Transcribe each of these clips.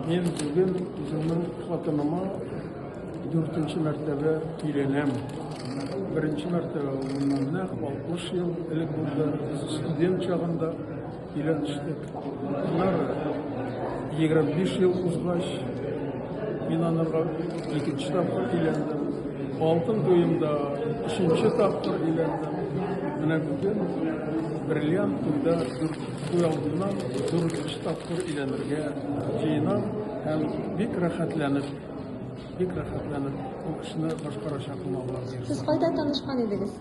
Men bugün o'zimning xotinima 4-martaba uylanam. Birinchi martaba bundan 60 yil ilk bo'ldi. Biz student chog'ida uylanishdik. Ular 25 yil o'zgash men onlarga ikkinchi taqdir uylandim. Altın to'yimda 3-chi taqdir uylandim. Mana bugün brilliant to'yda to'y oldidan 4-chi taqdir uylanirga keyinam ham bek rahatlanib o kishini boshqarishni olganlar. Siz qayerda tanishgan edingiz?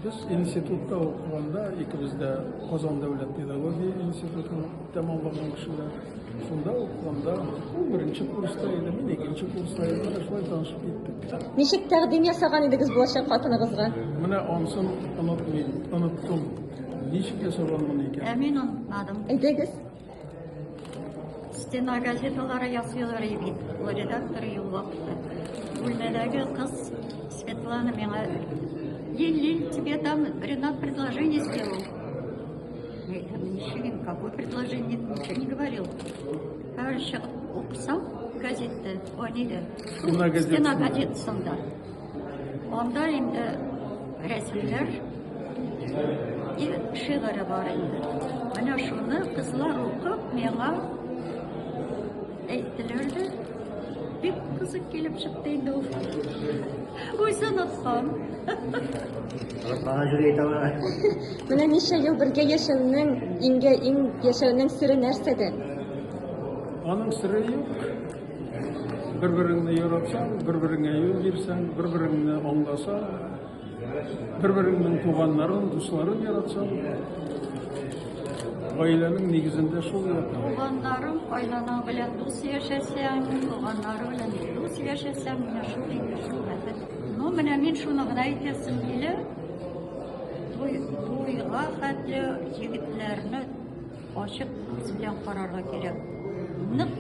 Biz institutda o'qiganda ikimiz de Qozon davlat pedagogika institutini tamomlagan kishilar. Shunda o'qiganda u birinchi kursda edi, men ikkinchi kursda edim. Mana shunday tanishib ketdik. Nechik taqdim yasagan edingiz bo'lajak xotiningizga? Mana onsin unutdim. Nechik yasaganman ekan? Emin olmadım. Aytdingiz. Stena gazetelere yazıyorlar idi. O redaktörü yollattı. Bölmedeki kız Светлана меня Лили, тебе там Ренат предложение сделал. Я ничего, какое предложение, ничего не говорил. Короче, уксам газетті, o neydi? Stena gazetesinde. Onda şimdi resimler şiiri var idi. Bana şunu kızlar okup bana ettiler de bir kızık gelip çıktıydı o. Oysa unutmam. Mana necha yil birga yashashning eng yashashning siri narsada? Onun sırrı yok. Birbirini yaratsan, birbirine yol versen, birbirini anlasan, birbirinin tuğanların, dostların yaratsan, ailenin negizinde şol yapar. Tuğanlarım ailenin bilen dost yaşasam, tuğanlarım bilen dost yaşasam, yine şol indi şol yapar. No, men şunu gına aytasım bile, toyga hatlı yigitlerini açık bizden kararga gerek. Nık,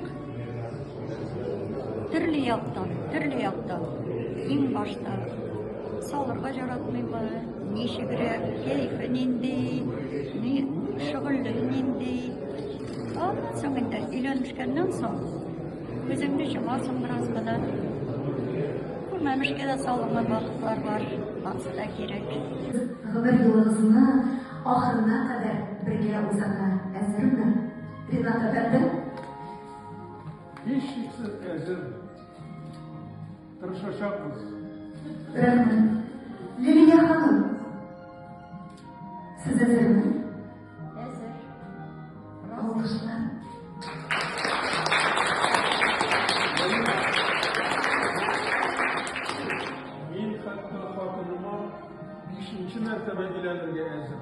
türlü yaktan. En başta sağlarga yaratmayma, neşigire, keyfin indi, şıgıllığın indi. Ondan sonra ilanmışkenden sonra, özümde cımasın biraz bana. Kurmamışkede sağlıklı bakıtlar var, aslında gerek. Ömür yolunuzuna ahırına kadar birge uzana ezirimdir. Rinat efendim? Hiç şıksız ezir. Tırışacakmız. Rahmet. Liliya Hanım. Siz ezir mi? Ezir. Alkışlar. Men hatto xotinima 5-martaba uylanirga ezir.